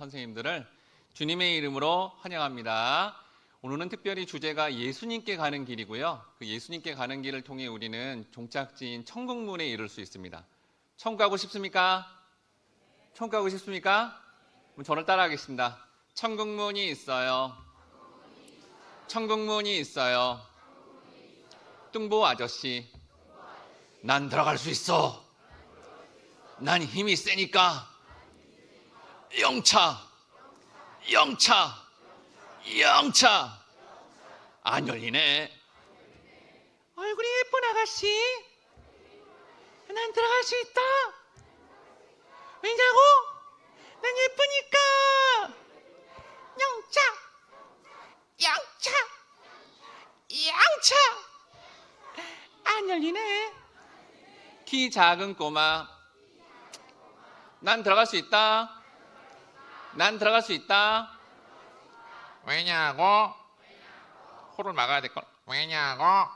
선생님들을 주님의 이름으로 환영합니다. 오늘은 특별히 주제가 예수님께 가는 길이고요. 그 예수님께 가는 길을 통해 우리는 종착지인 천국문에 이룰 수 있습니다. 천국 가고 싶습니까? 천국 가고 싶습니까? 그럼 저를 따라하겠습니다. 천국문이 있어요. 천국문이 있어요. 뚱보 아저씨, 난 들어갈 수 있어. 난 힘이 세니까. 영차 안 열리네. 얼굴이 예쁜 아가씨, 난 들어갈 수 있다. 왜냐고? 난 예쁘니까. 영차 안 열리네. 키 작은 꼬마, 난 들어갈 수 있다. 난 들어갈 수 있다. 왜냐고? 코를 막아야 될 걸. 왜냐고?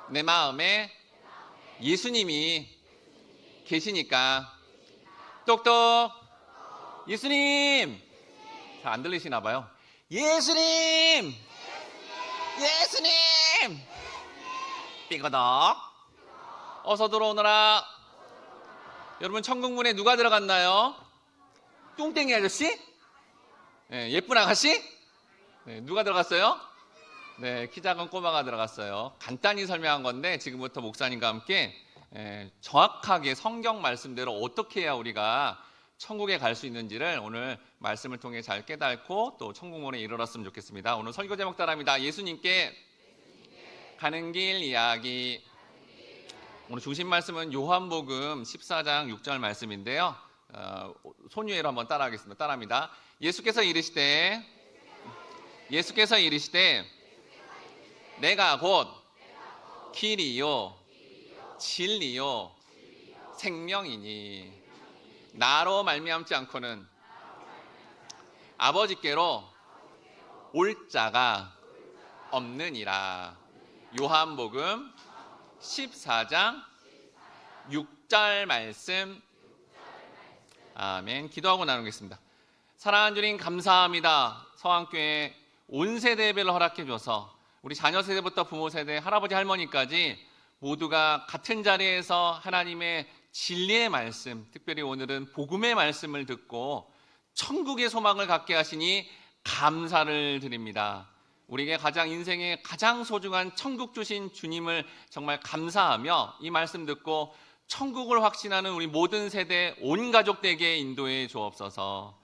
내 마음에 예수님이 계시니까. 똑똑. 예수님. 잘 안 들리시나 봐요. 예수님. 삐거덕. 어서 들어오너라. 여러분, 천국문에 누가 들어갔나요? 뚱땡이 아저씨? 네, 예쁜 아가씨? 네, 누가 들어갔어요? 네, 키 작은 꼬마가 들어갔어요. 간단히 설명한 건데 지금부터 목사님과 함께 정확하게 성경 말씀대로 어떻게 해야 우리가 천국에 갈 수 있는지를 오늘 말씀을 통해 잘 깨닫고 또 천국문에 이르렀으면 좋겠습니다. 오늘 설교 제목 따라합니다. 예수님께 가는 길 이야기. 오늘 중심 말씀은 요한복음 14장 6절 말씀인데요. 손유예로 한번 따라하겠습니다. 따라합니다. 예수께서 이르시되 내가 곧 길이요 진리요 생명이니 나로 말미암지 않고는 아버지께로 올 자가 없느니라. 요한복음 14장 6절 말씀. 아멘. 기도하고 나누겠습니다. 사랑하는 주님, 감사합니다. 서안교회 온 세대 예배를 허락해 줘서 우리 자녀 세대부터 부모 세대, 할아버지 할머니까지 모두가 같은 자리에서 하나님의 진리의 말씀, 특별히 오늘은 복음의 말씀을 듣고 천국의 소망을 갖게 하시니 감사를 드립니다. 우리에게 인생에 가장 소중한 천국 주신 주님을 정말 감사하며 이 말씀 듣고 천국을 확신하는 우리 모든 세대 온 가족에게 인도해 주옵소서.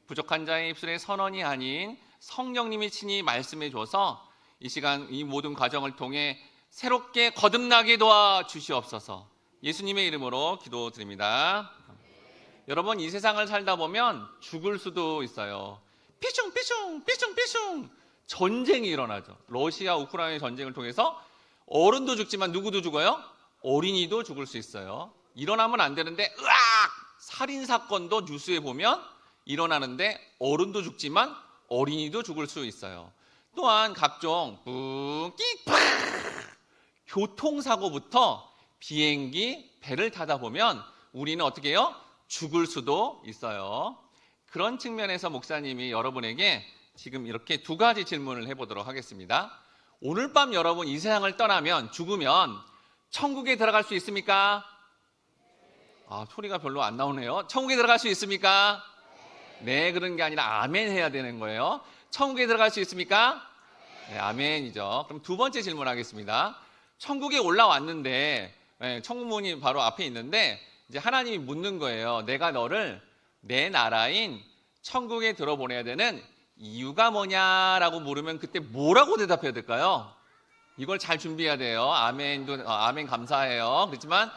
부족한 자의 입술에 선언이 아닌 성령님이 친히 말씀해 줘서 이 시간 이 모든 과정을 통해 새롭게 거듭나게 도와 주시옵소서. 예수님의 이름으로 기도드립니다. 여러분, 이 세상을 살다 보면 죽을 수도 있어요. 삐숑 전쟁이 일어나죠. 러시아 우크라이나 전쟁을 통해서 어른도 죽지만 누구도 죽어요? 어린이도 죽을 수 있어요. 일어나면 안 되는데 살인사건도 뉴스에 보면 일어나는데 어른도 죽지만 어린이도 죽을 수 있어요. 또한 각종 교통사고부터 비행기, 배를 타다 보면 우리는 어떻게 해요? 죽을 수도 있어요. 그런 측면에서 목사님이 여러분에게 지금 이렇게 두 가지 질문을 해보도록 하겠습니다. 오늘 밤 여러분 이 세상을 떠나면, 죽으면 천국에 들어갈 수 있습니까? 소리가 별로 안 나오네요. 천국에 들어갈 수 있습니까? 네, 그런 게 아니라 아멘 해야 되는 거예요. 천국에 들어갈 수 있습니까? 네, 아멘이죠. 그럼 두 번째 질문하겠습니다. 천국에 올라왔는데, 천국문이 바로 앞에 있는데 이제 하나님이 묻는 거예요. 내가 너를 내 나라인 천국에 들어보내야 되는 이유가 뭐냐라고 물으면 그때 뭐라고 대답해야 될까요? 이걸 잘 준비해야 돼요. 아멘 감사해요. 그렇지만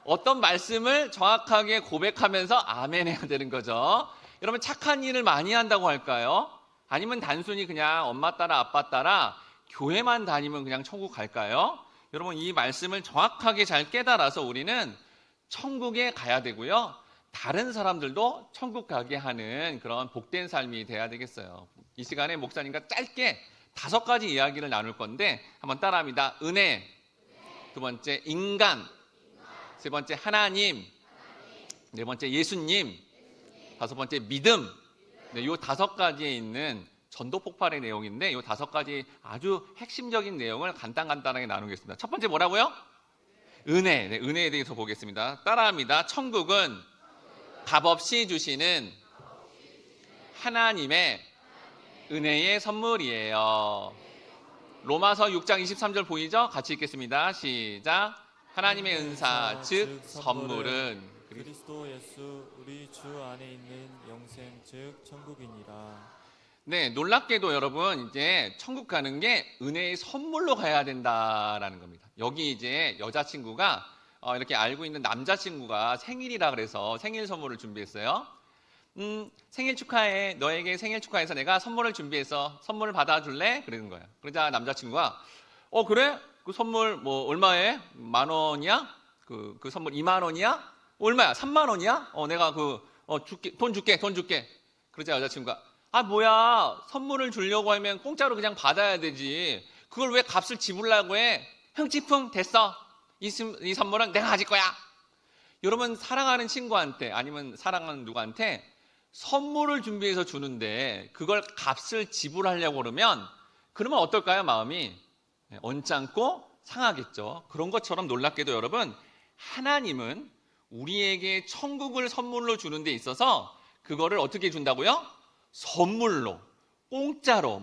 어떤 말씀을 정확하게 고백하면서 아멘 해야 되는 거죠. 여러분, 착한 일을 많이 한다고 할까요? 아니면 단순히 그냥 엄마 따라 아빠 따라 교회만 다니면 그냥 천국 갈까요? 여러분, 이 말씀을 정확하게 잘 깨달아서 우리는 천국에 가야 되고요. 다른 사람들도 천국 가게 하는 그런 복된 삶이 돼야 되겠어요. 이 시간에 목사님과 짧게 5가지 이야기를 나눌 건데 한번 따라합니다. 은혜, 두 번째 인간, 세 번째 하나님, 네 번째 예수님, 다섯 번째 믿음. 네, 요 다섯 가지에 있는 전도 폭발의 내용인데 요 다섯 가지 아주 핵심적인 내용을 간단하게 나누겠습니다. 첫 번째 뭐라고요? 은혜. 네, 은혜에 대해서 보겠습니다. 따라합니다. 천국은 값없이 주시는 하나님의 은혜의 선물이에요. 로마서 6장 23절 보이죠? 같이 읽겠습니다. 시작. 하나님의 은사 즉 선물은 그리스도 예수 우리 주 안에 있는 영생 즉 천국이니라. 네, 놀랍게도 여러분 이제 천국 가는 게 은혜의 선물로 가야 된다라는 겁니다. 여기 이제 여자친구가 이렇게 알고 있는 남자친구가 생일이라 그래서 생일 선물을 준비했어요. 생일 축하해. 너에게 생일 축하해서 내가 선물을 준비해서 선물을 받아줄래? 그러는 거예요. 그러자 남자친구가 그래? 그 선물 뭐 얼마에? 10,000원이야? 그 선물 20,000원이야? 얼마야? 30,000원이야? 내가 줄게. 돈 줄게. 그러자 여자친구가 뭐야? 선물을 주려고 하면 공짜로 그냥 받아야 되지. 그걸 왜 값을 지불하려고 해? 흥치풍 됐어. 이 선물은 내가 가질 거야. 여러분 사랑하는 친구한테 아니면 사랑하는 누구한테 선물을 준비해서 주는데 그걸 값을 지불하려고 그러면 어떨까요? 마음이 언짢고 상하겠죠. 그런 것처럼 놀랍게도 여러분 하나님은 우리에게 천국을 선물로 주는 데 있어서 그거를 어떻게 준다고요? 선물로, 공짜로,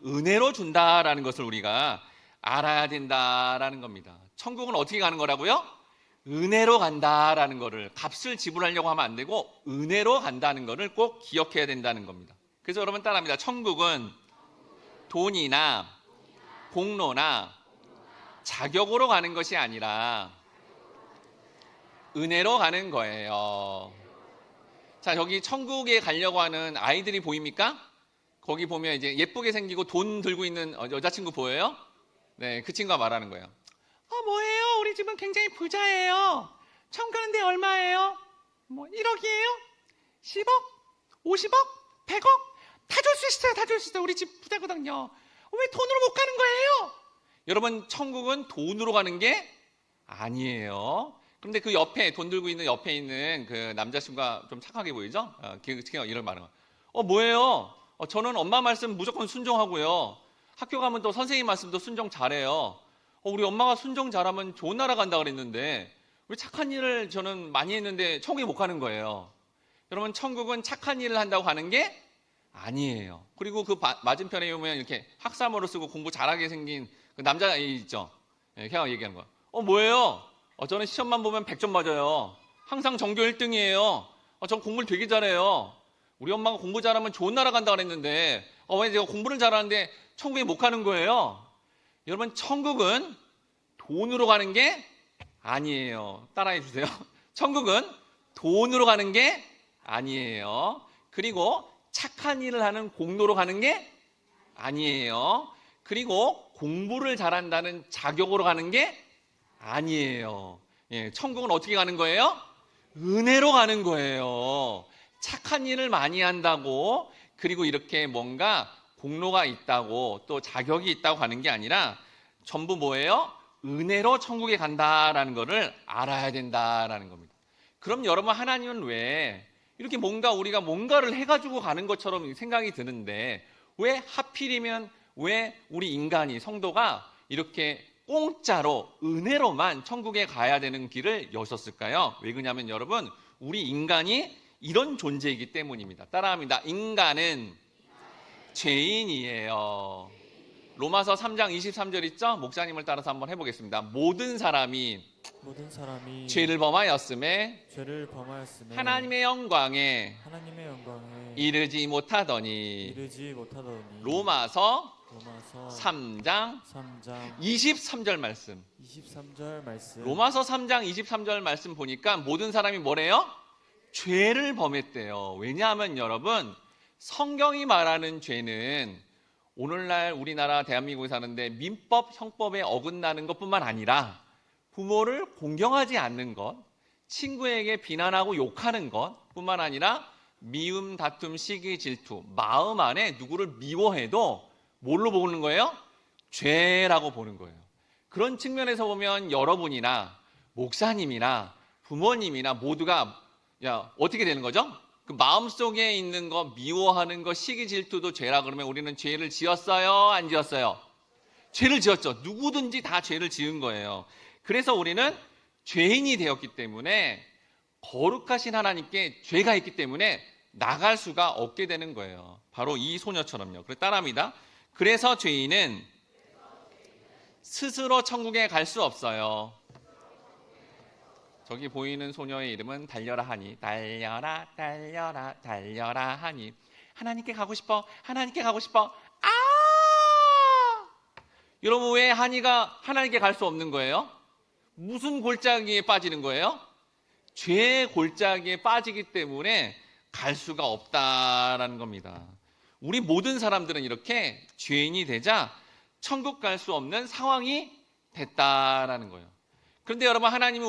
은혜로 준다라는 것을 우리가 알아야 된다라는 겁니다. 천국은 어떻게 가는 거라고요? 은혜로 간다라는 거를 값을 지불하려고 하면 안 되고 은혜로 간다는 거를 꼭 기억해야 된다는 겁니다. 그래서 여러분 따라합니다. 천국은 돈이나 공로나 자격으로 가는 것이 아니라 은혜로 가는 거예요. 자, 여기 천국에 가려고 하는 아이들이 보입니까? 거기 보면 이제 예쁘게 생기고 돈 들고 있는 여자친구 보여요? 네, 그 친구가 말하는 거예요. 뭐예요? 우리 집은 굉장히 부자예요. 천국 가는데 얼마예요? 1억이에요? 10억? 50억? 100억? 다 줄 수 있어요. 다 줄 수 있어요. 우리 집 부자거든요. 왜 돈으로 못 가는 거예요? 여러분 천국은 돈으로 가는 게 아니에요. 그런데 그 옆에 돈 들고 있는 옆에 있는 그 남자친구가 좀 착하게 보이죠? 이런 말은 뭐예요? 저는 엄마 말씀 무조건 순종하고요. 학교 가면 또 선생님 말씀도 순종 잘해요. 우리 엄마가 순종 잘하면 좋은 나라 간다 그랬는데 왜 착한 일을 저는 많이 했는데 천국에 못 가는 거예요. 여러분 천국은 착한 일을 한다고 가는 게 아니에요. 그리고 그 맞은편에 보면 이렇게 학사모를 쓰고 공부 잘하게 생긴 그 남자 있죠. 걔가 얘기하는 거야. 뭐예요? 저는 시험만 보면 100점 맞아요. 항상 전교 1등이에요. 전 공부를 되게 잘해요. 우리 엄마가 공부 잘하면 좋은 나라 간다 그랬는데 왜 제가 공부를 잘하는데 천국에 못 가는 거예요? 여러분 천국은 돈으로 가는 게 아니에요. 따라해 주세요. 천국은 돈으로 가는 게 아니에요. 그리고 착한 일을 하는 공로로 가는 게 아니에요. 그리고 공부를 잘한다는 자격으로 가는 게 아니에요. 천국은 어떻게 가는 거예요? 은혜로 가는 거예요. 착한 일을 많이 한다고 그리고 이렇게 뭔가 공로가 있다고 또 자격이 있다고 가는 게 아니라 전부 뭐예요? 은혜로 천국에 간다라는 것을 알아야 된다라는 겁니다. 그럼 여러분 하나님은 왜 이렇게 우리가 뭔가를 해가지고 가는 것처럼 생각이 드는데 왜 하필이면 왜 우리 인간이 성도가 이렇게 공짜로 은혜로만 천국에 가야 되는 길을 여셨을까요? 왜 그러냐면 여러분 우리 인간이 이런 존재이기 때문입니다. 따라합니다. 인간은 죄인이에요. 로마서 3장 23절 있죠? 목사님을 따라서 한번 해보겠습니다. 모든 사람이 죄를 범하였음에 하나님의 영광에 이르지 못하더니 로마서 3장 23절 말씀. 로마서 3장 23절 말씀 보니까 모든 사람이 뭐래요? 죄를 범했대요. 왜냐하면 여러분 성경이 말하는 죄는 오늘날 우리나라 대한민국에 사는데 민법, 형법에 어긋나는 것뿐만 아니라 부모를 공경하지 않는 것, 친구에게 비난하고 욕하는 것뿐만 아니라 미움, 다툼, 시기, 질투, 마음 안에 누구를 미워해도 뭘로 보는 거예요? 죄라고 보는 거예요. 그런 측면에서 보면 여러분이나 목사님이나 부모님이나 모두가 어떻게 되는 거죠? 그 마음속에 있는 거, 미워하는 거, 시기 질투도 죄라 그러면 우리는 죄를 지었어요? 안 지었어요? 죄를 지었죠. 누구든지 다 죄를 지은 거예요. 그래서 우리는 죄인이 되었기 때문에 거룩하신 하나님께 죄가 있기 때문에 나갈 수가 없게 되는 거예요. 바로 이 소녀처럼요. 그래서 따라합니다. 그래서 죄인은 스스로 천국에 갈 수 없어요. 저기 보이는 소녀의 이름은 달려라 하니, 달려라 달려라 달려라 하니. 하나님께 가고 싶어, 하나님께 가고 싶어. 아! 여러분, 왜 하니가 하나님께 갈 수 없는 거예요? 무슨 골짜기에 빠지는 거예요? 죄의 골짜기에 빠지기 때문에 갈 수가 없다라는 겁니다. 우리 모든 사람들은 이렇게 죄인이 되자 천국 갈 수 없는 상황이 됐다라는 거예요. 그런데 여러분, 하나님이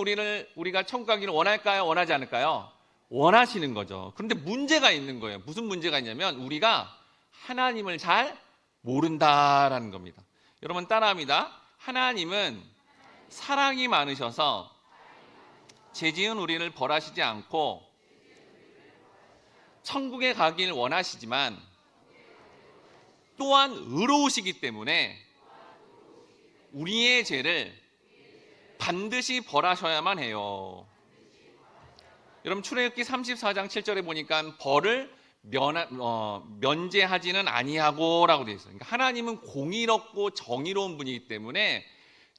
우리가 천국 가기를 원할까요? 원하지 않을까요? 원하시는 거죠. 그런데 문제가 있는 거예요. 무슨 문제가 있냐면 우리가 하나님을 잘 모른다라는 겁니다. 여러분 따라합니다. 하나님은 사랑이 많으셔서 죄 지은 우리를 벌하시지 않고 천국에 가길 원하시지만 또한 의로우시기 때문에 우리의 죄를 반드시 벌하셔야만 해요. 여러분 출애굽기 34장 7절에 보니까 벌을 면제하지는 아니하고 라고 되어 있어요. 그러니까 하나님은 공의롭고 정의로운 분이기 때문에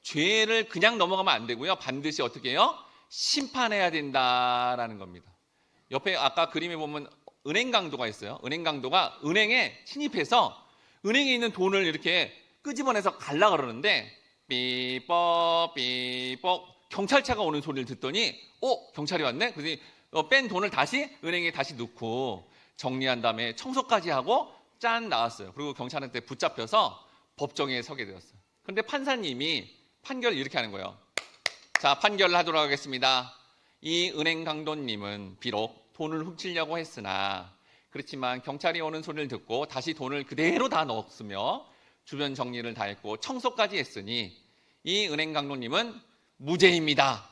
죄를 그냥 넘어가면 안 되고요. 반드시 어떻게 해요? 심판해야 된다라는 겁니다. 옆에 아까 그림에 보면 은행 강도가 있어요. 은행 강도가 은행에 침입해서 은행에 있는 돈을 이렇게 끄집어내서 갈라 그러는데 삐뻑 삐뻑 경찰차가 오는 소리를 듣더니 경찰이 왔네? 그래서 뺀 돈을 다시 은행에 다시 넣고 정리한 다음에 청소까지 하고 짠 나왔어요. 그리고 경찰한테 붙잡혀서 법정에 서게 되었어요. 그런데 판사님이 판결을 이렇게 하는 거예요. 자, 판결을 하도록 하겠습니다. 이 은행 강도님은 비록 돈을 훔치려고 했으나 그렇지만 경찰이 오는 소리를 듣고 다시 돈을 그대로 다 넣었으며 주변 정리를 다 했고 청소까지 했으니 이 은행 강도님은 무죄입니다.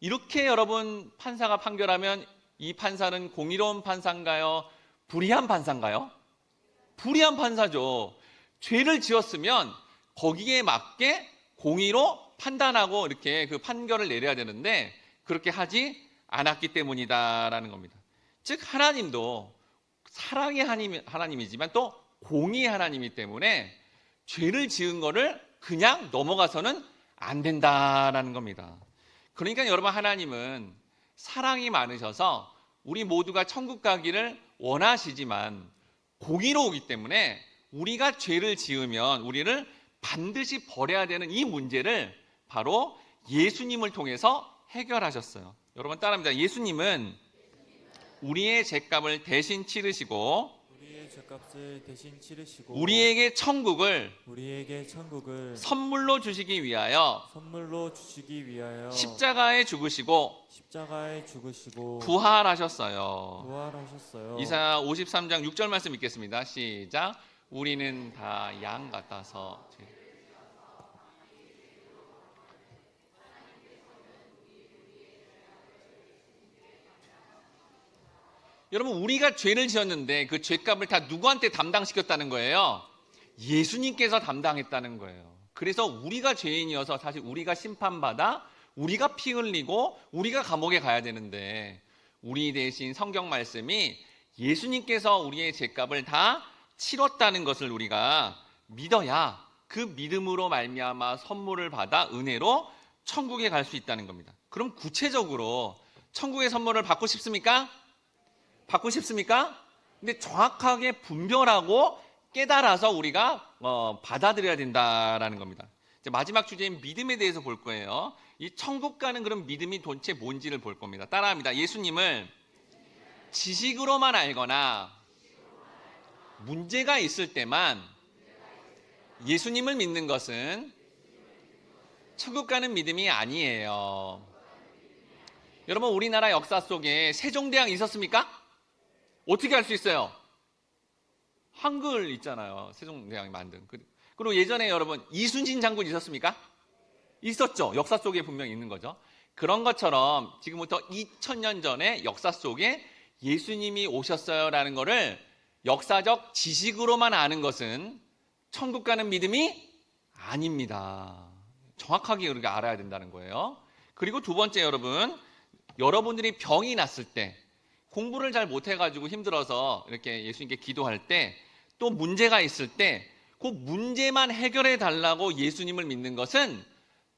이렇게 여러분 판사가 판결하면 이 판사는 공의로운 판사인가요? 불의한 판사인가요? 불의한 판사죠. 죄를 지었으면 거기에 맞게 공의로 판단하고 이렇게 그 판결을 내려야 되는데 그렇게 하지 않았기 때문이다라는 겁니다. 즉 하나님도 사랑의 하나님이지만 또 공의의 하나님이기 때문에 죄를 지은 거를 그냥 넘어가서는 안 된다라는 겁니다. 그러니까 여러분 하나님은 사랑이 많으셔서 우리 모두가 천국 가기를 원하시지만 공의로우기 때문에 우리가 죄를 지으면 우리를 반드시 버려야 되는 이 문제를 바로 예수님을 통해서 해결하셨어요. 여러분 따라합니다. 예수님은 우리의 죄값을 대신 치르시고 우리의 죄값을 대신 치르시고 우리에게 천국을 선물로 주시기 위하여 십자가에 죽으시고 부활하셨어요. 이사야 53장 6절 말씀 읽겠습니다. 시작. 우리는 다 양 같아서 여러분 우리가 죄를 지었는데 그 죄값을 다 누구한테 담당시켰다는 거예요? 예수님께서 담당했다는 거예요. 그래서 우리가 죄인이어서 사실 우리가 심판받아 우리가 피 흘리고 우리가 감옥에 가야 되는데 우리 대신 성경 말씀이 예수님께서 우리의 죄값을 다 치렀다는 것을 우리가 믿어야 그 믿음으로 말미암아 선물을 받아 은혜로 천국에 갈 수 있다는 겁니다. 그럼 구체적으로 천국의 선물을 받고 싶습니까? 받고 싶습니까? 근데 정확하게 분별하고 깨달아서 우리가 받아들여야 된다라는 겁니다. 이제 마지막 주제인 믿음에 대해서 볼 거예요. 이 천국 가는 그런 믿음이 도대체 뭔지를 볼 겁니다. 따라합니다. 예수님을 지식으로만 알거나 문제가 있을 때만 예수님을 믿는 것은 천국 가는 믿음이 아니에요. 여러분 우리나라 역사 속에 세종대왕 있었습니까? 어떻게 알 수 있어요? 한글 있잖아요. 세종대왕이 만든. 그리고 예전에 여러분 이순신 장군 있었습니까? 있었죠. 역사 속에 분명히 있는 거죠. 그런 것처럼 지금부터 2000년 전에 역사 속에 예수님이 오셨어요라는 거를 역사적 지식으로만 아는 것은 천국 가는 믿음이 아닙니다. 정확하게 우리가 알아야 된다는 거예요. 그리고 두 번째, 여러분들이 병이 났을 때, 공부를 잘 못해가지고 힘들어서 이렇게 예수님께 기도할 때, 또 문제가 있을 때 그 문제만 해결해 달라고 예수님을 믿는 것은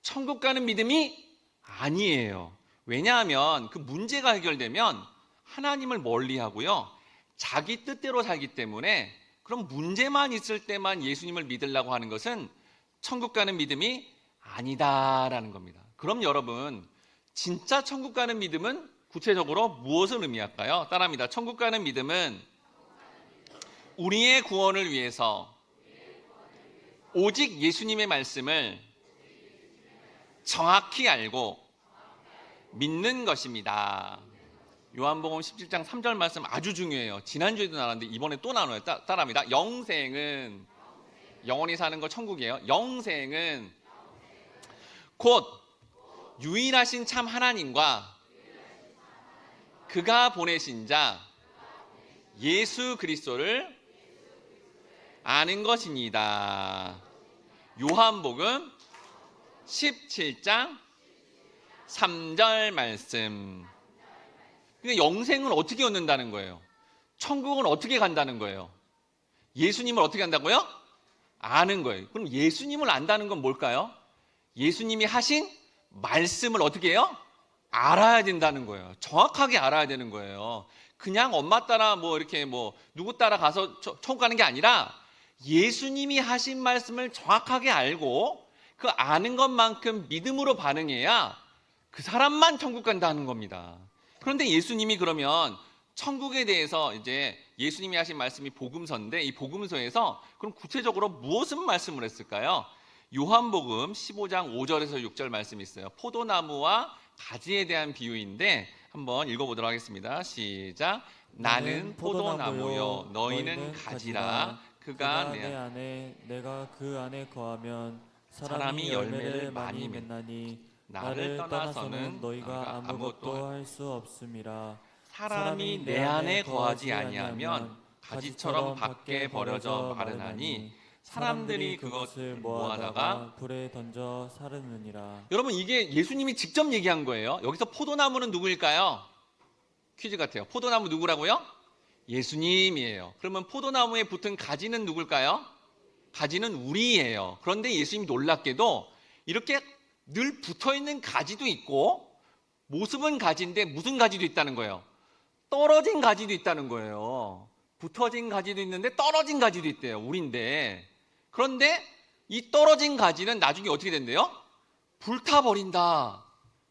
천국 가는 믿음이 아니에요. 왜냐하면 그 문제가 해결되면 하나님을 멀리하고요, 자기 뜻대로 살기 때문에 그럼 문제만 있을 때만 예수님을 믿으려고 하는 것은 천국 가는 믿음이 아니다라는 겁니다. 그럼 여러분, 진짜 천국 가는 믿음은 구체적으로 무엇을 의미할까요? 따라합니다. 천국 가는 믿음은 우리의 구원을 위해서 오직 예수님의 말씀을 정확히 알고 믿는 것입니다. 요한복음 17장 3절 말씀 아주 중요해요. 지난주에도 나눴는데 이번에 또 나눠요. 따라합니다. 영생은, 영원히 사는 거 천국이에요. 영생은 곧 유일하신 참 하나님과 그가 보내신 자 예수 그리스도를 아는 것입니다. 요한복음 17장 3절 말씀. 그러니까 영생은 어떻게 얻는다는 거예요? 천국은 어떻게 간다는 거예요? 예수님을 어떻게 한다고요? 아는 거예요. 그럼 예수님을 안다는 건 뭘까요? 예수님이 하신 말씀을 어떻게 해요? 알아야 된다는 거예요. 정확하게 알아야 되는 거예요. 그냥 엄마 따라 이렇게 누구 따라 가서 천국 가는 게 아니라 예수님이 하신 말씀을 정확하게 알고 그 아는 것만큼 믿음으로 반응해야 그 사람만 천국 간다는 겁니다. 그런데 예수님이 그러면 천국에 대해서 이제 예수님이 하신 말씀이 복음서인데 이 복음서에서 그럼 구체적으로 무엇을 말씀을 했을까요? 요한복음 15장 5절에서 6절 말씀이 있어요. 포도나무와 가지에 대한 비유인데 한번 읽어보도록 하겠습니다. 시작. 나는 포도나무요 너희는 가지라. 그가 내 안에 내가 그 안에 거하면 사람이 열매를 많이 맺나니 나를 떠나서는 너희가 아무것도 할 수 없음이라. 사람이 내 안에 거하지 아니하면 가지처럼 밖에 버려져 마르나니 사람들이 그것을 모아다가 불에 던져 사르느니라. 여러분, 이게 예수님이 직접 얘기한 거예요. 여기서 포도나무는 누구일까요? 퀴즈 같아요. 포도나무 누구라고요? 예수님이에요. 그러면 포도나무에 붙은 가지는 누굴까요? 가지는 우리예요. 그런데 예수님이 놀랍게도 이렇게 늘 붙어있는 가지도 있고 모습은 가지인데 무슨 가지도 있다는 거예요? 떨어진 가지도 있다는 거예요. 붙어진 가지도 있는데 떨어진 가지도 있대요. 우리인데. 그런데 이 떨어진 가지는 나중에 어떻게 된대요? 불타버린다.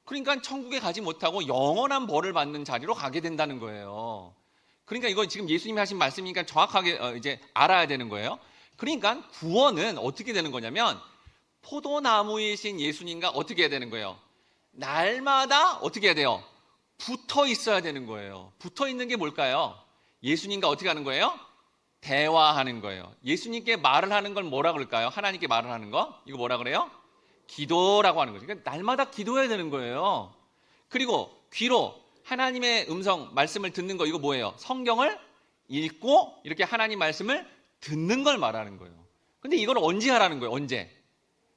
그러니까 천국에 가지 못하고 영원한 벌을 받는 자리로 가게 된다는 거예요. 그러니까 이거 지금 예수님이 하신 말씀이니까 정확하게 이제 알아야 되는 거예요. 그러니까 구원은 어떻게 되는 거냐면 포도나무이신 예수님과 어떻게 해야 되는 거예요? 날마다 어떻게 해야 돼요? 붙어 있어야 되는 거예요. 붙어 있는 게 뭘까요? 예수님과 어떻게 하는 거예요? 대화하는 거예요. 예수님께 말을 하는 걸 뭐라 그럴까요? 하나님께 말을 하는 거? 이거 뭐라 그래요? 기도라고 하는 거죠. 그러니까 날마다 기도해야 되는 거예요. 그리고 귀로 하나님의 음성, 말씀을 듣는 거 이거 뭐예요? 성경을 읽고 이렇게 하나님 말씀을 듣는 걸 말하는 거예요. 근데 이걸 언제 하라는 거예요? 언제?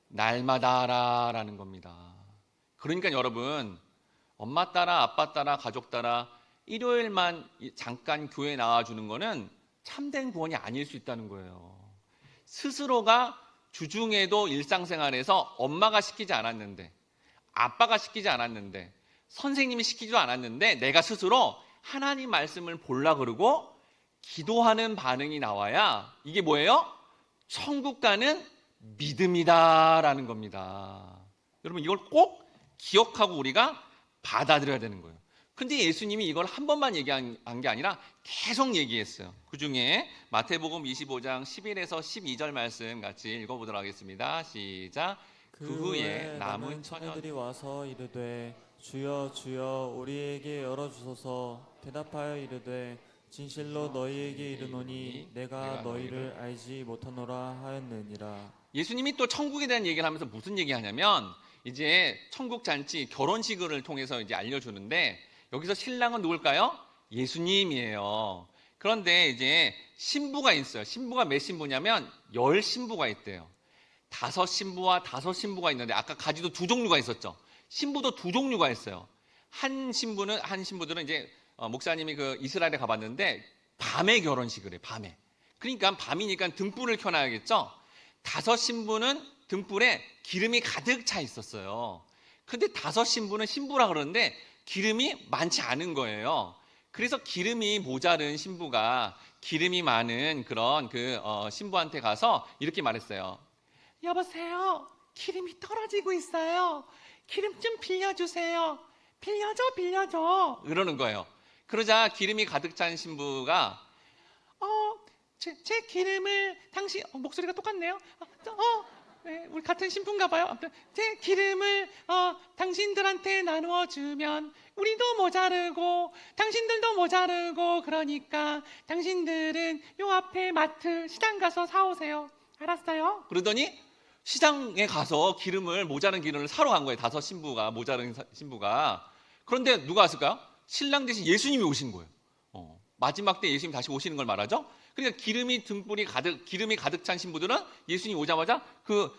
날마다 하라라는 겁니다. 그러니까 여러분, 엄마 따라, 아빠 따라, 가족 따라 일요일만 잠깐 교회 나와주는 거는 참된 구원이 아닐 수 있다는 거예요. 스스로가 주중에도 일상생활에서 엄마가 시키지 않았는데, 아빠가 시키지 않았는데, 선생님이 시키지도 않았는데 내가 스스로 하나님 말씀을 보려 그러고 기도하는 반응이 나와야 이게 뭐예요? 천국 가는 믿음이다라는 겁니다. 여러분, 이걸 꼭 기억하고 우리가 받아들여야 되는 거예요. 근데 예수님이 이걸 한 번만 얘기한 게 아니라 계속 얘기했어요. 그 중에 마태복음 25장 11에서 12절 말씀 같이 읽어보도록 하겠습니다. 시작. 그 후에 남은 처녀들이 와서 이르되 주여 주여 우리에게 열어주소서. 대답하여 이르되 진실로 너희에게 이르노니 내가 너희를 알지 못하노라 하였느니라. 예수님이 또 천국에 대한 얘기를 하면서 무슨 얘기하냐면 이제 천국 잔치 결혼식을 통해서 이제 알려주는데 여기서 신랑은 누굴까요? 예수님이에요. 그런데 이제 신부가 있어요. 신부가 몇 신부냐면 10신부가 있대요. 5신부와 5신부가 있는데 아까 가지도 2종류가 있었죠. 신부도 2종류가 있어요. 한 신부들은 이제 목사님이 그 이스라엘에 가봤는데 밤에 결혼식을 해요. 밤에. 그러니까 밤이니까 등불을 켜놔야겠죠. 5신부는 등불에 기름이 가득 차 있었어요. 근데 5신부는 신부라 그러는데 기름이 많지 않은 거예요. 그래서 기름이 모자른 신부가 기름이 많은 그런 신부한테 가서 이렇게 말했어요. 여보세요. 기름이 떨어지고 있어요. 기름 좀 빌려주세요. 빌려줘. 이러는 거예요. 그러자 기름이 가득 찬 신부가 제 기름을 당신 목소리가 똑같네요. 네, 우리 같은 신부인가 봐요. 아무튼 제 기름을 당신들한테 나누어 주면 우리도 모자르고 당신들도 모자르고 그러니까 당신들은 요 앞에 마트 시장 가서 사오세요. 알았어요? 그러더니 시장에 가서 모자른 기름을 사러 간 거예요. 5신부가 모자른 신부가. 그런데 누가 왔을까요? 신랑 대신 예수님이 오신 거예요. 마지막 때 예수님이 다시 오시는 걸 말하죠. 그러니까 기름이 가득 찬 신부들은 예수님 오자마자 그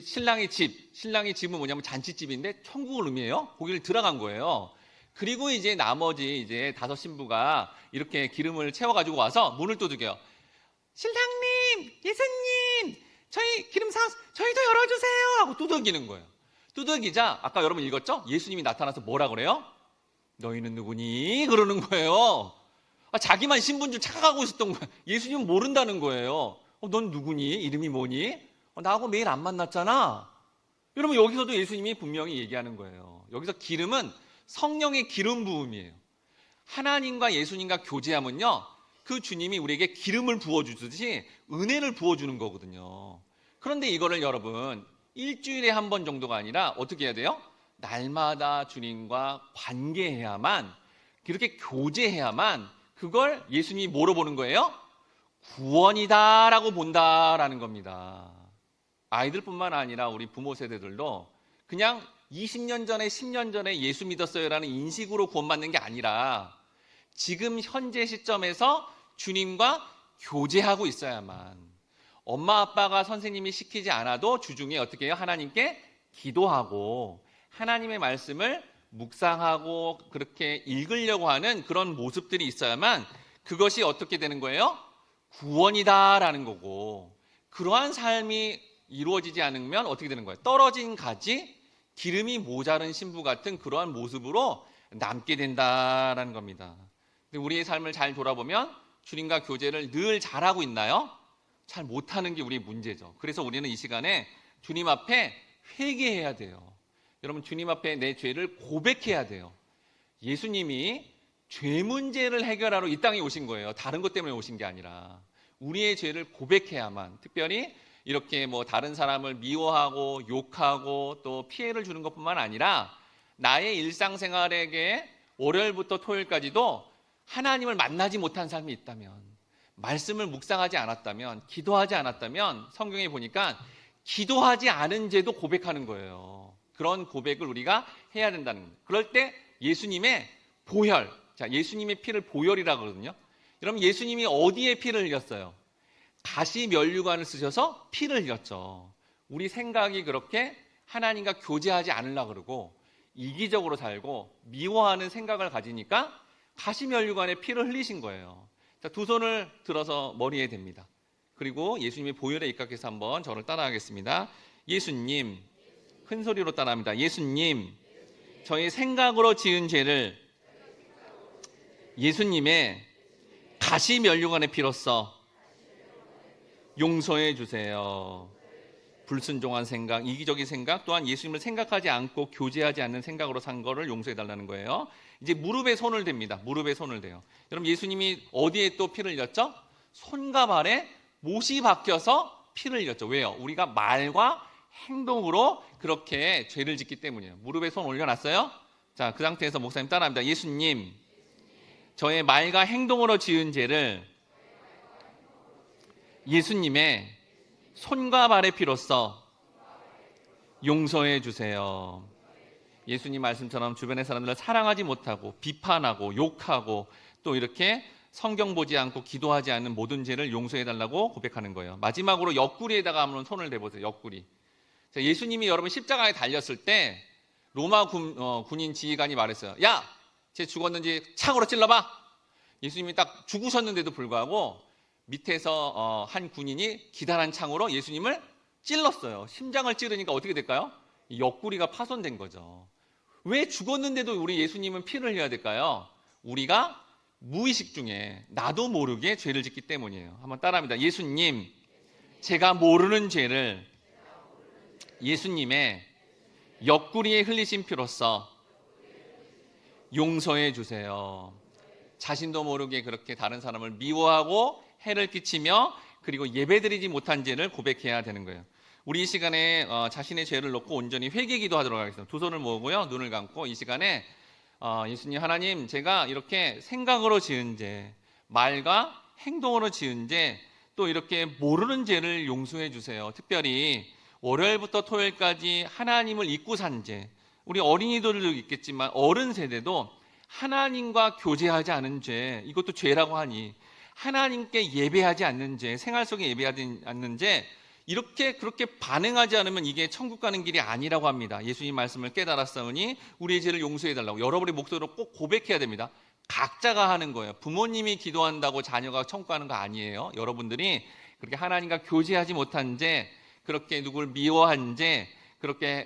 신랑의 집은 뭐냐면 잔치집인데 천국을 의미해요. 거기를 들어간 거예요. 그리고 이제 나머지 이제 5신부가 이렇게 기름을 채워가지고 와서 문을 두들겨요. 신랑님, 예수님, 저희 저희도 열어주세요 하고 두들기는 거예요. 두들기자 아까 여러분 읽었죠? 예수님이 나타나서 뭐라 그래요? 너희는 누구니? 그러는 거예요. 자기만 신부인 줄 착각하고 있었던 거예요. 예수님은 모른다는 거예요. 넌 누구니? 이름이 뭐니? 나하고 매일 안 만났잖아. 여러분 여기서도 예수님이 분명히 얘기하는 거예요. 여기서 기름은 성령의 기름 부음이에요. 하나님과 예수님과 교제하면요, 그 주님이 우리에게 기름을 부어주듯이 은혜를 부어주는 거거든요. 그런데 이거를 여러분 일주일에 한 번 정도가 아니라 어떻게 해야 돼요? 날마다 주님과 관계해야만, 그렇게 교제해야만 그걸 예수님이 뭐로 보는 거예요? 구원이다라고 본다라는 겁니다. 아이들뿐만 아니라 우리 부모 세대들도 그냥 20년 전에 10년 전에 예수 믿었어요라는 인식으로 구원받는 게 아니라 지금 현재 시점에서 주님과 교제하고 있어야만, 엄마 아빠가 선생님이 시키지 않아도 주중에 어떻게 해요? 하나님께 기도하고 하나님의 말씀을 묵상하고 그렇게 읽으려고 하는 그런 모습들이 있어야만 그것이 어떻게 되는 거예요? 구원이다라는 거고, 그러한 삶이 이루어지지 않으면 어떻게 되는 거예요? 떨어진 가지, 기름이 모자른 신부 같은 그러한 모습으로 남게 된다라는 겁니다. 근데 우리의 삶을 잘 돌아보면 주님과 교제를 늘 잘하고 있나요? 잘 못하는 게 우리의 문제죠. 그래서 우리는 이 시간에 주님 앞에 회개해야 돼요. 여러분 주님 앞에 내 죄를 고백해야 돼요. 예수님이 죄 문제를 해결하러 이 땅에 오신 거예요. 다른 것 때문에 오신 게 아니라 우리의 죄를 고백해야만, 특별히 이렇게 다른 사람을 미워하고 욕하고 또 피해를 주는 것뿐만 아니라 나의 일상생활에게 월요일부터 토요일까지도 하나님을 만나지 못한 삶이 있다면, 말씀을 묵상하지 않았다면, 기도하지 않았다면, 성경에 보니까 기도하지 않은 죄도 고백하는 거예요. 그런 고백을 우리가 해야 된다는 거예요. 그럴 때 예수님의 보혈, 예수님의 피를 보혈이라고 그러거든요. 여러분 예수님이 어디에 피를 흘렸어요? 가시면류관을 쓰셔서 피를 흘렸죠. 우리 생각이 그렇게 하나님과 교제하지 않으려고 그러고 이기적으로 살고 미워하는 생각을 가지니까 가시면류관에 피를 흘리신 거예요. 자, 두 손을 들어서 머리에 댑니다. 그리고 예수님의 보혈에 입각해서 한번 저를 따라하겠습니다. 예수님, 큰 소리로 따라합니다. 예수님, 저의 생각으로 지은 죄를 예수님의 가시면류관의 피로써 용서해 주세요. 불순종한 생각, 이기적인 생각, 또한 예수님을 생각하지 않고 교제하지 않는 생각으로 산 거를 용서해 달라는 거예요. 이제 무릎에 손을 댑니다. 무릎에 손을 대요. 여러분 예수님이 어디에 또 피를 흘렸죠? 손과 발에 못이 박혀서 피를 흘렸죠. 왜요? 우리가 말과 행동으로 그렇게 죄를 짓기 때문이에요. 무릎에 손 올려놨어요. 자, 그 상태에서 목사님 따라합니다. 예수님, 저의 말과 행동으로 지은 죄를 예수님의 손과 발의 피로써 용서해 주세요. 예수님 말씀처럼 주변의 사람들을 사랑하지 못하고 비판하고 욕하고 또 이렇게 성경 보지 않고 기도하지 않는 모든 죄를 용서해달라고 고백하는 거예요. 마지막으로 옆구리에다가 한번 손을 대보세요. 옆구리. 자, 예수님이 여러분 십자가에 달렸을 때 로마 군인 지휘관이 말했어요. 야, 쟤 죽었는지 창으로 찔러봐. 예수님이 딱 죽으셨는데도 불구하고 밑에서 한 군인이 기다란 창으로 예수님을 찔렀어요. 심장을 찌르니까 어떻게 될까요? 옆구리가 파손된 거죠. 왜 죽었는데도 우리 예수님은 피를 흘려야 될까요? 우리가 무의식 중에 나도 모르게 죄를 짓기 때문이에요. 한번 따라합니다. 예수님, 제가 모르는 죄를 예수님의 옆구리에 흘리신 피로써 용서해 주세요. 자신도 모르게 그렇게 다른 사람을 미워하고 해를 끼치며 그리고 예배드리지 못한 죄를 고백해야 되는 거예요. 우리 이 시간에 자신의 죄를 놓고 온전히 회개 기도하도록 하겠습니다. 두 손을 모으고요, 눈을 감고 이 시간에 예수님, 하나님, 제가 이렇게 생각으로 지은 죄, 말과 행동으로 지은 죄, 또 이렇게 모르는 죄를 용서해 주세요. 특별히 월요일부터 토요일까지 하나님을 잊고 산 죄, 우리 어린이들도 있겠지만 어른 세대도 하나님과 교제하지 않은 죄, 이것도 죄라고 하니 하나님께 예배하지 않는 죄, 생활 속에 예배하지 않는 죄, 이렇게 그렇게 반응하지 않으면 이게 천국 가는 길이 아니라고 합니다. 예수님 말씀을 깨달았사오니 우리의 죄를 용서해 달라고 여러분의 목소리로 꼭 고백해야 됩니다. 각자가 하는 거예요. 부모님이 기도한다고 자녀가 천국 가는 거 아니에요. 여러분들이 그렇게 하나님과 교제하지 못한 죄, 그렇게 누굴 미워한 죄, 그렇게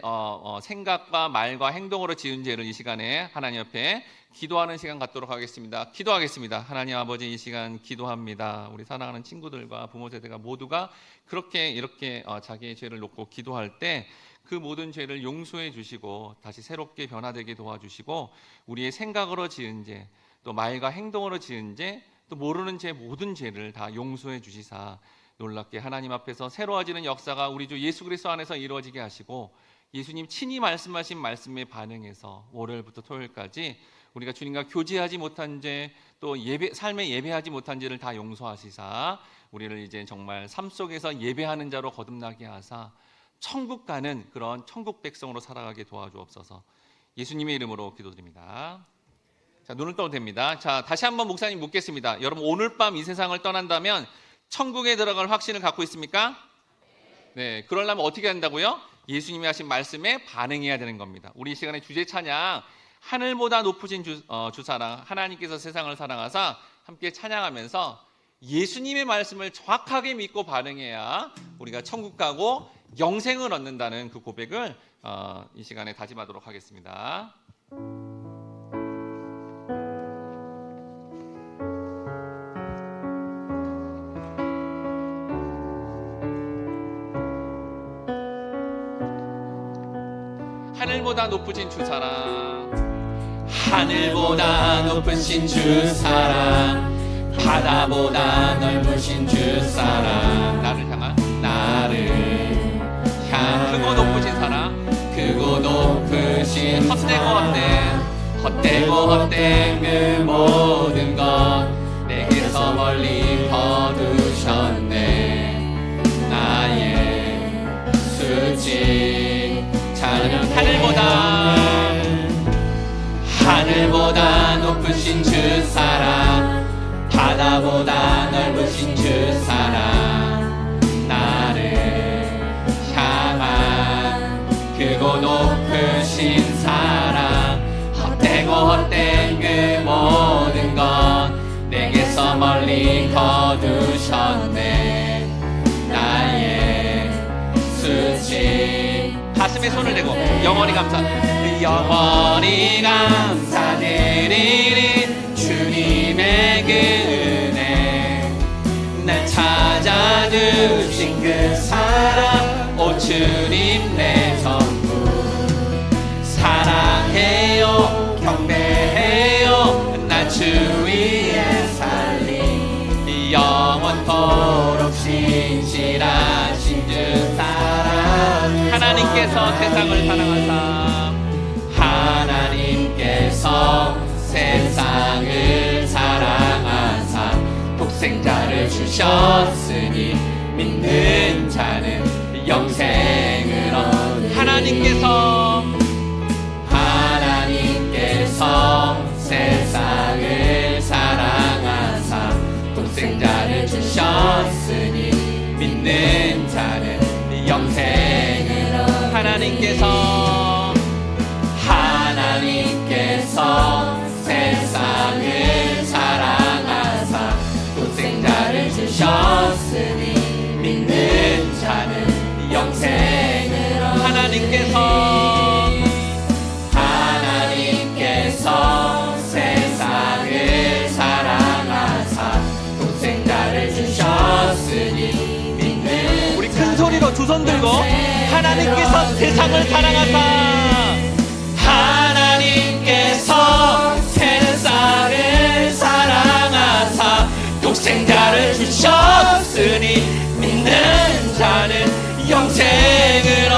생각과 말과 행동으로 지은 죄를 이 시간에 하나님 앞에 기도하는 시간 갖도록 하겠습니다. 기도하겠습니다. 하나님 아버지, 이 시간 기도합니다. 우리 사랑하는 친구들과 부모 세대가 모두가 그렇게 이렇게 자기의 죄를 놓고 기도할 때 그 모든 죄를 용서해 주시고 다시 새롭게 변화되게 도와주시고 우리의 생각으로 지은 죄, 또 말과 행동으로 지은 죄, 또 모르는 죄, 모든 죄를 다 용서해 주시사 놀랍게 하나님 앞에서 새로워지는 역사가 우리 주 예수 그리스도 안에서 이루어지게 하시고 예수님 친히 말씀하신 말씀에 반응해서 월요일부터 토요일까지 우리가 주님과 교제하지 못한 죄, 또 삶에 예배하지 못한 죄를 다 용서하시사 우리를 이제 정말 삶 속에서 예배하는 자로 거듭나게 하사 천국 가는 그런 천국 백성으로 살아가게 도와주옵소서. 예수님의 이름으로 기도드립니다. 자, 눈을 떠도 됩니다. 자, 다시 한번 목사님 묻겠습니다. 여러분, 오늘 밤 이 세상을 떠난다면 천국에 들어갈 확신을 갖고 있습니까? 네, 그러려면 어떻게 한다고요? 예수님이 하신 말씀에 반응해야 되는 겁니다. 우리 이 시간에 주제 찬양, 하늘보다 높으신 주사랑, 하나님께서 세상을 사랑하사 함께 찬양하면서 예수님의 말씀을 정확하게 믿고 반응해야 우리가 천국 가고 영생을 얻는다는 그 고백을 이 시간에 다짐하도록 하겠습니다. 하늘보다 높으신 주 사랑, 하늘보다 높으신 주 사랑, 바다보다 넓으신 주 사랑, 나를 향한 크고 높으신 사랑, 크고 높으신 헛되고 헛된 헛되고 헛된 그 모든 것 내게서 멀리 거두셨네. 나의 수치 찬양. 하늘보다 높으신 주 사랑, 바다보다 넓으신 주 사랑, 나를 향한 크고 높으신 사랑, 헛되고 헛된 그 모든 것 내게서 멀리 거두셨네. 나의 수치. 가슴에 손을 대고 영원히 영원히 감사드리리 주님의 그 은혜, 날 찾아주신 그 사랑, 오 주님 내 전부 사랑해요, 경배해요, 나 주 위에 살리 영원토록 신실하신 주 사랑. 하나님께서 세상을 사랑하사 하나님께서 세상을 사랑하사 독생자를 주셨으니 믿는 자는 영생을 얻으리. 하나님께서 세상을 사랑 손 들고 하나님께서 세상을 사랑하사 하나님께서 세상을 사랑하사 독생자를 주셨으니 믿는 자는 영생을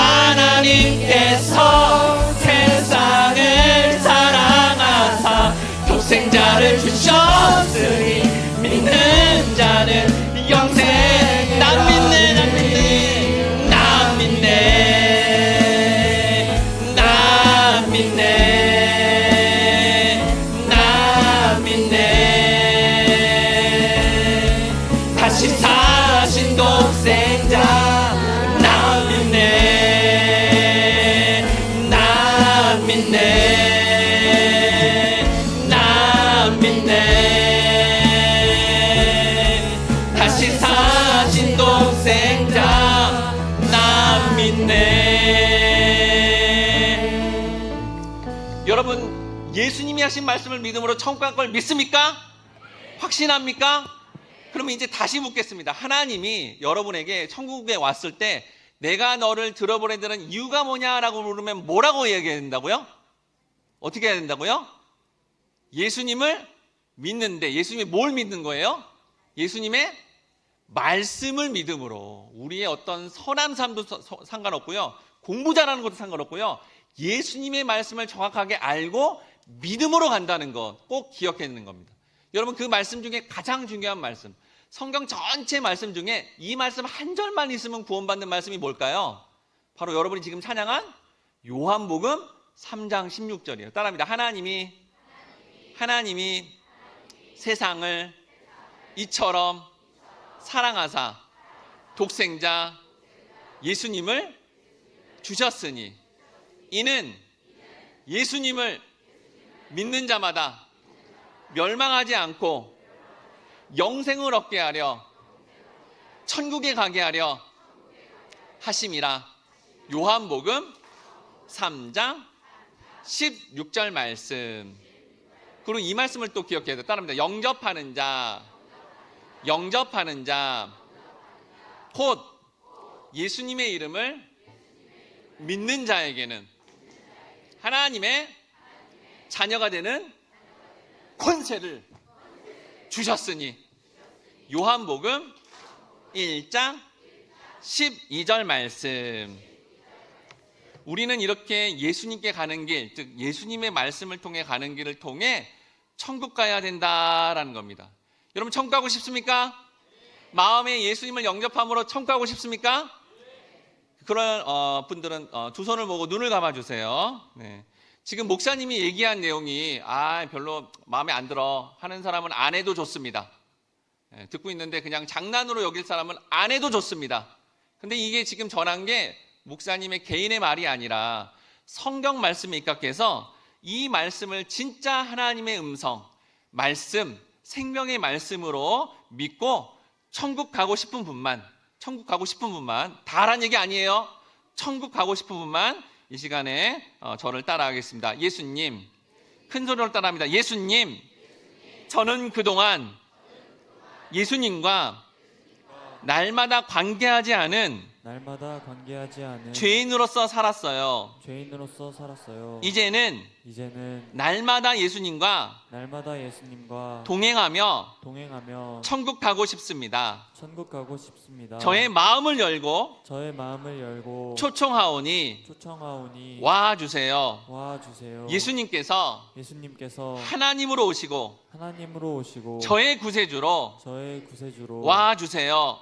하나님께서 세상을 사랑하사 독생자를 주셨으니 믿는 자는 영생 난 믿네 난 믿네 난 믿네 난 믿네 다시 사신 독생자 난 믿네 난 믿네 난 믿네 다시 사신 독생자 난 믿네. 여러분 예수님이 하신 말씀을 믿음으로 천국 갈 걸 믿습니까? 확신합니까? 그러면 이제 다시 묻겠습니다. 하나님이 여러분에게 천국에 왔을 때 내가 너를 들어보내야 되는 이유가 뭐냐라고 물으면 뭐라고 얘기해야 된다고요? 어떻게 해야 된다고요? 예수님을 믿는데 예수님이 뭘 믿는 거예요? 예수님의 말씀을 믿음으로 우리의 어떤 선한 삶도 상관없고요. 공부 잘하는 것도 상관없고요. 예수님의 말씀을 정확하게 알고 믿음으로 간다는 것 꼭 기억해 있는 겁니다. 여러분 그 말씀 중에 가장 중요한 말씀 성경 전체 말씀 중에 이 말씀 한 절만 있으면 구원받는 말씀이 뭘까요? 바로 여러분이 지금 찬양한 요한복음 3장 16절이에요. 따라합니다. 하나님이 세상을 이처럼 사랑하사 독생자 예수님을 주셨으니 이는 예수님을 믿는 자마다 멸망하지 않고 영생을 얻게 하려 천국에 가게 하려 하심이라. 요한복음 3장 16절 말씀. 그리고 이 말씀을 또 기억해야 돼요. 따라합니다. 영접하는 자 곧 예수님의 이름을 믿는 자에게는 하나님의 자녀가 되는 권세를 주셨으니. 요한복음 1장 12절 말씀. 우리는 이렇게 예수님께 가는 길, 즉 예수님의 말씀을 통해 가는 길을 통해 천국 가야 된다라는 겁니다. 여러분 천국 가고 싶습니까? 마음에 예수님을 영접함으로 천국 가고 싶습니까? 그런 분들은 두 손을 모으고 눈을 감아주세요. 네. 지금 목사님이 얘기한 내용이 별로 마음에 안 들어 하는 사람은 안 해도 좋습니다. 네, 듣고 있는데 그냥 장난으로 여길 사람은 안 해도 좋습니다. 근데 이게 지금 전한 게 목사님의 개인의 말이 아니라 성경 말씀에 입각해서 이 말씀을 진짜 하나님의 음성, 말씀, 생명의 말씀으로 믿고 천국 가고 싶은 분만 다란 얘기 아니에요. 천국 가고 싶은 분만 이 시간에 저를 따라하겠습니다. 예수님, 큰 소리로 따라합니다. 예수님, 저는 그동안 예수님과 날마다 관계하지 않은 죄인으로서 살았어요. 이제는 날마다 예수님과 동행하며 천국 가고 싶습니다. 저의 마음을 열고 초청하오니 와주세요. 예수님께서 하나님으로 오시고 저의 구세주로 와주세요.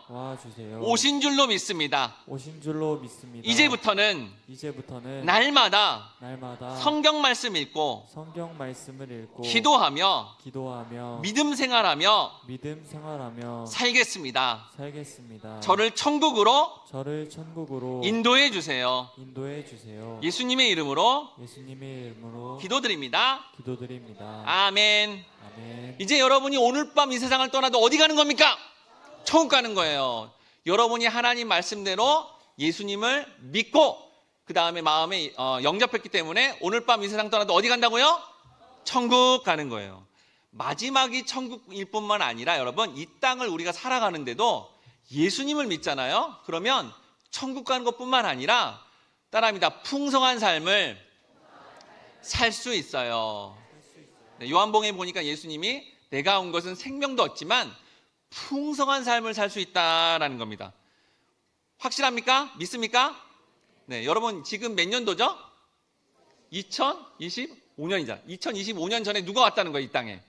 오신 줄로 믿습니다. 이제부터는 날마다 성경 말씀 읽고 기도하며 믿음 생활하며 살겠습니다. 저를 천국으로 인도해 주세요. 예수님의 이름으로 기도드립니다. 아멘. 이제 여러분이 오늘 밤 이 세상을 떠나도 어디 가는 겁니까? 천국 가는 거예요. 여러분이 하나님 말씀대로 예수님을 믿고 그 다음에 마음에 영접했기 때문에 오늘 밤 이 세상 떠나도 어디 간다고요? 천국 가는 거예요. 마지막이 천국일 뿐만 아니라 여러분 이 땅을 우리가 살아가는데도 예수님을 믿잖아요. 그러면 천국 가는 것뿐만 아니라 따라합니다. 풍성한 삶을 살 수 있어요. 네, 요한복음에 보니까 예수님이 내가 온 것은 생명도 얻지만 풍성한 삶을 살 수 있다라는 겁니다. 확실합니까? 믿습니까? 네, 여러분 지금 몇 년도죠? 2025년이자 2025년 전에 누가 왔다는 거예요, 이 땅에?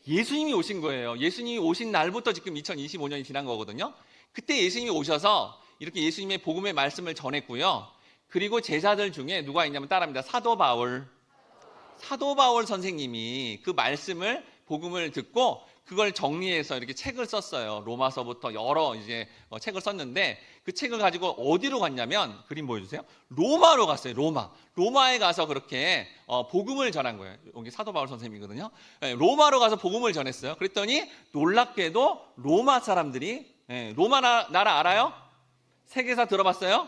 예수님이 오신 거예요. 예수님이 오신 날부터 지금 2025년이 지난 거거든요. 그때 예수님이 오셔서 이렇게 예수님의 복음의 말씀을 전했고요. 그리고 제자들 중에 누가 있냐면 따라합니다. 사도 바울 선생님이 그 말씀을 복음을 듣고 그걸 정리해서 이렇게 책을 썼어요. 로마서부터 여러 이제 책을 썼는데 그 책을 가지고 어디로 갔냐면 그림 보여주세요. 로마로 갔어요. 로마에 가서 그렇게 복음을 전한 거예요. 여기 사도 바울 선생님이거든요. 로마로 가서 복음을 전했어요. 그랬더니 놀랍게도 로마 사람들이 로마 나라 알아요? 세계사 들어봤어요?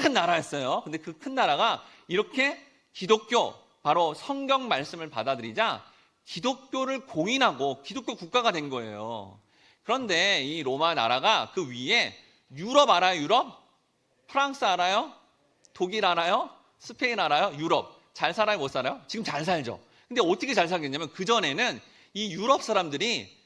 큰 나라였어요. 근데 그 큰 나라가 이렇게 기독교 바로 성경 말씀을 받아들이자 기독교를 공인하고 기독교 국가가 된 거예요. 그런데 이 로마 나라가 그 위에 유럽 알아요? 유럽? 프랑스 알아요? 독일 알아요? 스페인 알아요? 유럽. 잘 살아요? 못 살아요? 지금 잘 살죠. 근데 어떻게 잘 살겠냐면 그전에는 이 유럽 사람들이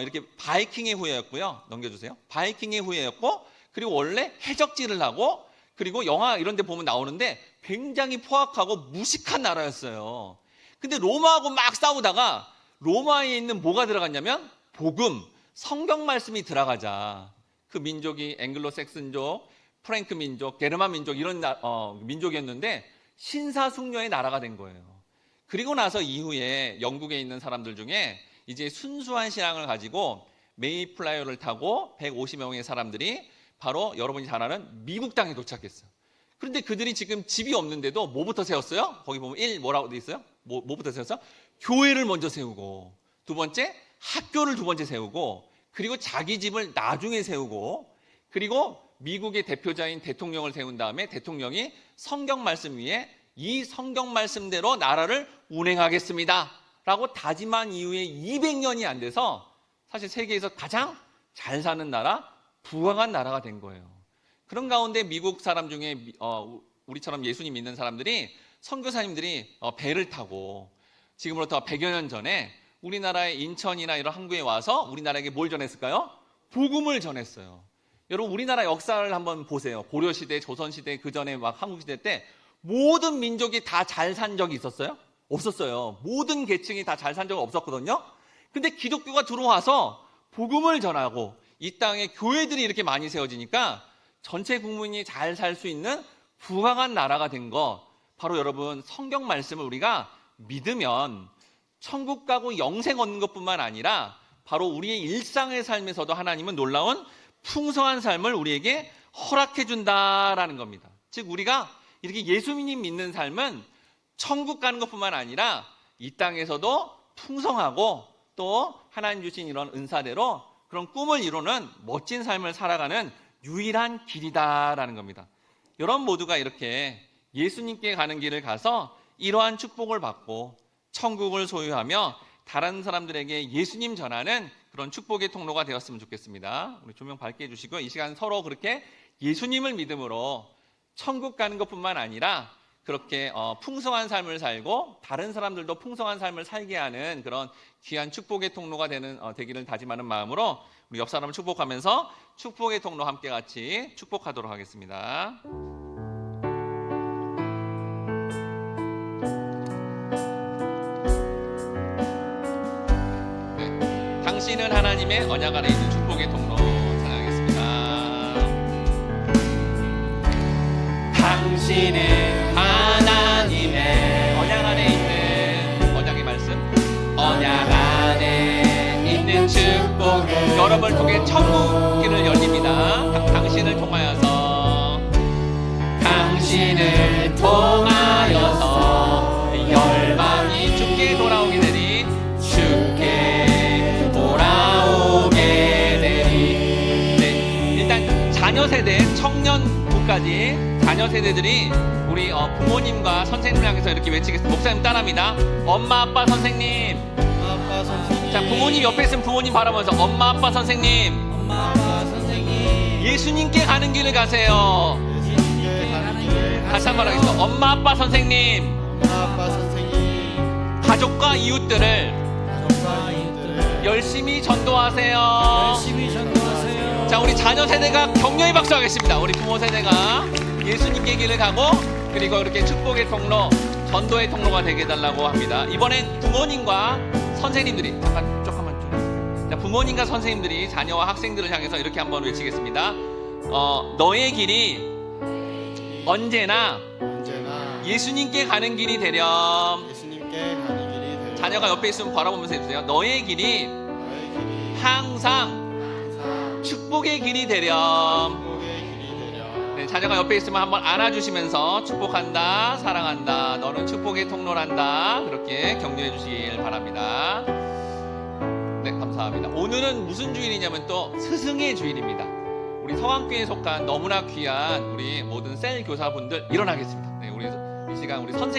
이렇게 바이킹의 후예였고요. 넘겨주세요. 바이킹의 후예였고 그리고 원래 해적질을 하고 그리고 영화 이런 데 보면 나오는데 굉장히 포악하고 무식한 나라였어요. 근데 로마하고 막 싸우다가 로마에 있는 뭐가 들어갔냐면 복음, 성경 말씀이 들어가자 그 민족이 앵글로색슨족, 프랭크 민족, 게르만 민족 이런 민족이었는데 신사숙녀의 나라가 된 거예요. 그리고 나서 이후에 영국에 있는 사람들 중에 이제 순수한 신앙을 가지고 메이플라이어를 타고 150여 명의 사람들이 바로 여러분이 잘 아는 미국 땅에 도착했어요. 그런데 그들이 지금 집이 없는데도 뭐부터 세웠어요? 거기 보면 뭐라고 돼 있어요? 뭐부터 세웠어요? 교회를 먼저 세우고 두 번째 학교를 두 번째 세우고 그리고 자기 집을 나중에 세우고 그리고 미국의 대표자인 대통령을 세운 다음에 대통령이 성경 말씀 위에 이 성경 말씀대로 나라를 운행하겠습니다 라고 다짐한 이후에 200년이 안 돼서 사실 세계에서 가장 잘 사는 나라, 부강한 나라가 된 거예요. 그런 가운데 미국 사람 중에 우리처럼 예수님 믿는 사람들이 선교사님들이 배를 타고 지금으로부터 100여 년 전에 우리나라의 인천이나 이런 항구에 와서 우리나라에게 뭘 전했을까요? 복음을 전했어요. 여러분 우리나라 역사를 한번 보세요. 고려시대, 조선시대 그전에 막 한국시대 때 모든 민족이 다 잘 산 적이 있었어요? 없었어요. 모든 계층이 다 잘 산 적은 없었거든요. 근데 기독교가 들어와서 복음을 전하고 이 땅에 교회들이 이렇게 많이 세워지니까 전체 국민이 잘 살 수 있는 부강한 나라가 된 거 바로 여러분 성경 말씀을 우리가 믿으면 천국 가고 영생 얻는 것뿐만 아니라 바로 우리의 일상의 삶에서도 하나님은 놀라운 풍성한 삶을 우리에게 허락해 준다라는 겁니다. 즉 우리가 이렇게 예수님 믿는 삶은 천국 가는 것뿐만 아니라 이 땅에서도 풍성하고 또 하나님 주신 이런 은사대로 그런 꿈을 이루는 멋진 삶을 살아가는 유일한 길이다라는 겁니다. 여러분 모두가 이렇게 예수님께 가는 길을 가서 이러한 축복을 받고 천국을 소유하며 다른 사람들에게 예수님 전하는 그런 축복의 통로가 되었으면 좋겠습니다. 우리 조명 밝게 해주시고 이 시간 서로 그렇게 예수님을 믿음으로 천국 가는 것뿐만 아니라 그렇게 풍성한 삶을 살고 다른 사람들도 풍성한 삶을 살게 하는 그런 귀한 축복의 통로가 되기를 다짐하는 마음으로 우리 옆 사람을 축복하면서 축복의 통로 함께 같이 축복하도록 하겠습니다. 네, 당신은 하나님의 언약 안에 있는 축복의 통로 찬양하겠습니다. 당신은 하나님의 언약 안에 있는 언약의 말씀, 언약 안에 있는 축복을 여러분을 통해 천국 길을 열립니다. 당신을 통하여서 당신을 통하여서 열방이 주께 돌아오게 되리 주께 돌아오게 되리. 네, 일단 자녀 세대, 청년부까지 자녀 세대들이 우리 부모님과 선생님을 향해서 이렇게 외치겠습니다. 목사님 따라합니다. 엄마, 아빠, 선생님. 아빠 선생님. 자, 부모님 옆에 있으면 부모님 바라보면서 엄마, 아빠, 선생님. 엄마 아빠 선생님. 예수님께 가는 길을 가세요. 예수님께 가는 길을 다시 한번 하겠습니다. 엄마, 아빠, 선생님, 엄마, 아빠, 선생님, 가족과 이웃들을 가족과 이웃들을 열심히 전도하세요. 열심히 전도하세요. 자, 우리 자녀 세대가 격려의 박수하겠습니다. 우리 부모 세대가 예수님께 길을 가고 그리고 이렇게 축복의 통로, 전도의 통로가 되게 해달라고 합니다. 이번엔 부모님과 선생님들이 조금만 자, 부모님과 선생님들이 자녀와 학생들을 향해서 이렇게 한번 외치겠습니다. 너의 길이 언제나 언제나 예수님께 가는 길이 되렴. 예수님께 가는 길이 되려 자녀가 옆에 있으면 바라보면서 해주세요. 너의 길이 너의 길이 항상 항상 축복의 길이 되렴. 축복의 길이 되려 네, 자녀가 옆에 있으면 한번 안아주시면서 축복한다, 사랑한다, 너는 축복의 통로란다, 그렇게 격려해 주시길 바랍니다. 네, 감사합니다. 오늘은 무슨 주일이냐면 또 스승의 주일입니다. 우리 서강교회에 속한 너무나 귀한 우리 모든 셀 교사분들 일어나겠습니다. 네, 우리 이 시간 우리 선생님